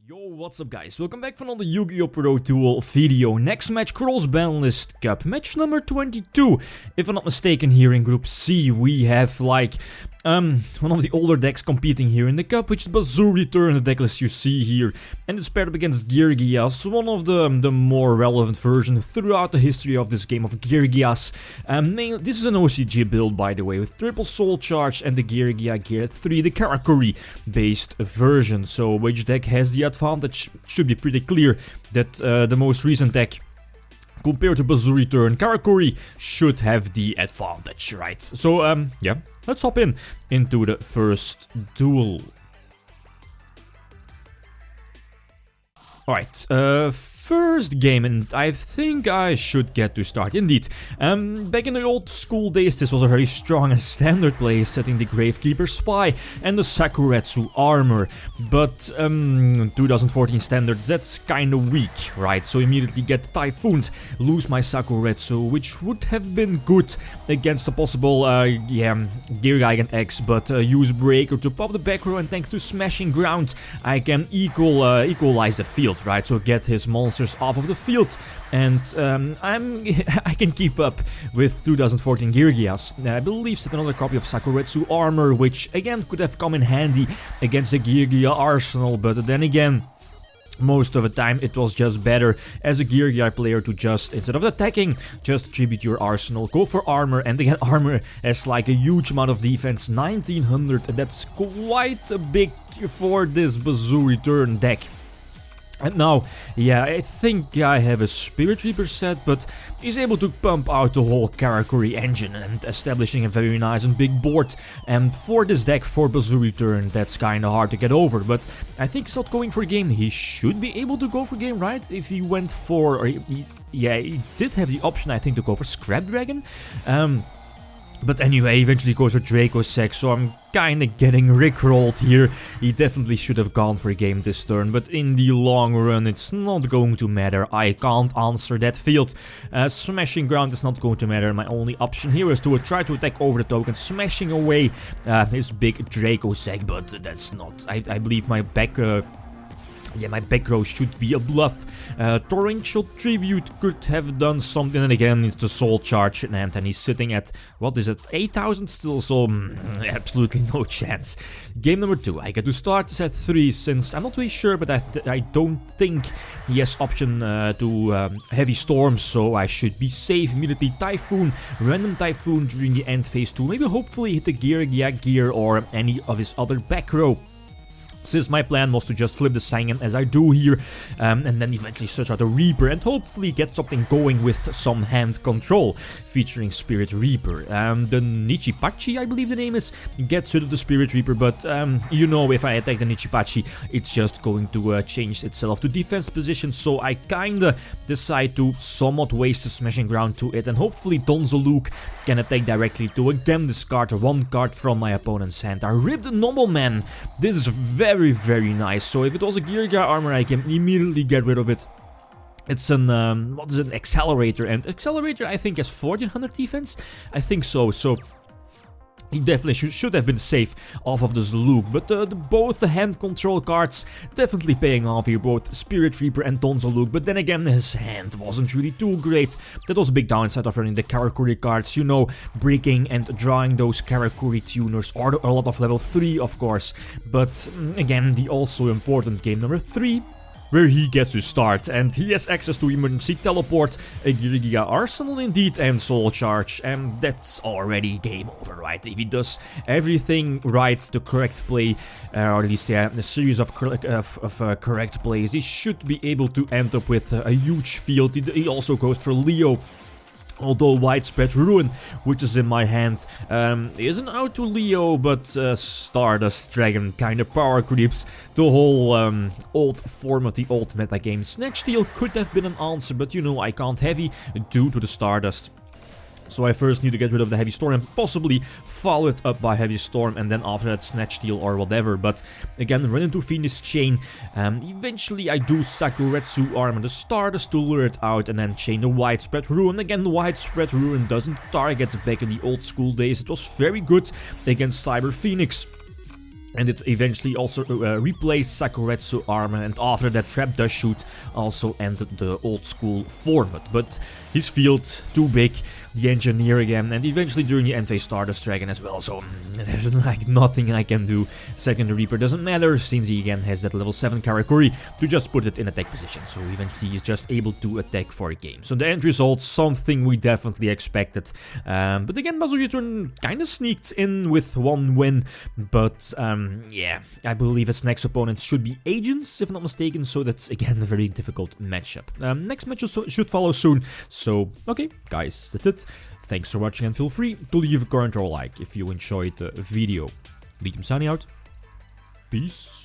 Yo, what's up guys, welcome back for another YgoPro Duel video. Next match, Cross-Banlist Cup, match number 22. If I'm not mistaken, here in Group C we have like one of the older decks competing here in the cup, which is Bazoo return, the deck list you see here. And it's paired up against Geargia, so one of the more relevant versions throughout the history of this game of Geargias. This is an OCG build, by the way, with triple soul charge and the Geargia Gear 3, the Karakuri based version. So which deck has the advantage? Should be pretty clear that the most recent deck compared to Bazoo return, Karakuri should have the advantage, right? So yeah, let's hop into the first duel. Alright, first game, and I think I should get to start. Indeed, back in the old school days, this was a very strong and standard play, setting the Gravekeeper Spy and the Sakuretsu armor. But 2014 standards, that's kinda weak, right? So immediately get Typhooned, lose my Sakuretsu, which would have been good against a possible, Gear Gigant X, but use Breaker to pop the back row, and thanks to Smashing Ground, I can equalize the field. Right, so get his monsters off of the field, and I can keep up with 2014 Geargias. I believe set another copy of Sakuretsu armor, which again could have come in handy against the Geargia arsenal, but then again, most of the time it was just better as a Geargia player to just, instead of attacking, just tribute your arsenal, go for armor, and again armor has like a huge amount of defense, 1900, and that's quite a big for this Bazoo return deck. And now, yeah, I think I have a Spirit Reaper set, but he's able to pump out the whole Karakuri engine and establishing a very nice and big board. And for this deck, for Bazoo return, that's kinda hard to get over, but I think he's not going for game. He should be able to go for game, right? If he went for, or he did have the option, I think, to go for Scrap Dragon. But anyway, eventually goes for Dracossack, so I'm kinda getting rickrolled here. He definitely should have gone for a game this turn, but in the long run it's not going to matter. I can't answer that field. Smashing Ground is not going to matter. My only option here is to try to attack over the token, smashing away his big Dracossack, but that's not... I believe my back... my back row should be a bluff. Torrential Tribute could have done something, and again it's the soul charge and he's sitting at, what is it, 8000 still, so absolutely no chance. Game number 2, I get to start this at 3 since I'm not really sure, but I don't think he has option to Heavy Storm, so I should be safe. Immediately Typhoon, random Typhoon during the end phase 2, maybe hopefully hit the Geargia Gear or any of his other back row. Since my plan was to just flip the Sangan as I do here, and then eventually search out a Reaper and hopefully get something going with some hand control, featuring Spirit Reaper. The Nichipachi, I believe the name is, gets rid of the Spirit Reaper, but you know, if I attack the Nichipachi, it's just going to change itself to defense position, so I kinda decide to somewhat waste the Smashing Ground to it, and hopefully Donzoluke can attack directly to again discard one card from my opponent's hand. I rip the Nobleman. This is very nice. So if it was a Geargia armor, I can immediately get rid of it. It's an, what is it, Accelerator, and Accelerator I think has 1400 defense? I think so, so he definitely should have been safe off of this Luke, but both the hand control cards definitely paying off here, both Spirit Reaper and Donzoluke, but then again his hand wasn't really too great. That was a big downside of running the Karakuri cards, you know, breaking and drawing those Karakuri tuners, or a lot of level 3 of course, but again the also important game number 3, where he gets to start, and he has access to Emergency Teleport, a Geargia Arsenal indeed, and Soul Charge, and that's already game over, right? If he does everything right, the correct play, or at least a series of correct plays, he should be able to end up with a huge field. He also goes for Leo. Although Widespread Ruin, which is in my hand, isn't out to Leo, but Stardust Dragon kinda power creeps the whole old form of the old metagame. Snatch Steal could have been an answer, but you know I can't heavy due to the Stardust. So I first need to get rid of the Heavy Storm and possibly follow it up by Heavy Storm, and then after that Snatch Steal or whatever. But again, run into Phoenix Chain. Eventually I do Sakuretsu Armor, the Stardust to lure it out, and then chain the Widespread Ruin. Again, the Widespread Ruin doesn't target. Back in the old school days it was very good against Cyber Phoenix. and it eventually also replaced Sakuretsu armor, and after that Trap Dust Shoot also ended the old school format. But his field, too big, the engineer again, and eventually during the end phase Stardust Dragon as well, so there's like nothing I can do. Second Reaper doesn't matter, since he again has that level 7 Karakuri to just put it in attack position, so eventually he's just able to attack for a game. So the end result, something we definitely expected, but again Bazoo kinda sneaked in with 1 win, but yeah, I believe his next opponent should be Agents, if I'm not mistaken, so that's again a very difficult matchup. Next match should follow soon, so okay guys, that's it. Thanks for watching, and feel free to leave a comment or a like if you enjoyed the video. Lithium signing out. Peace.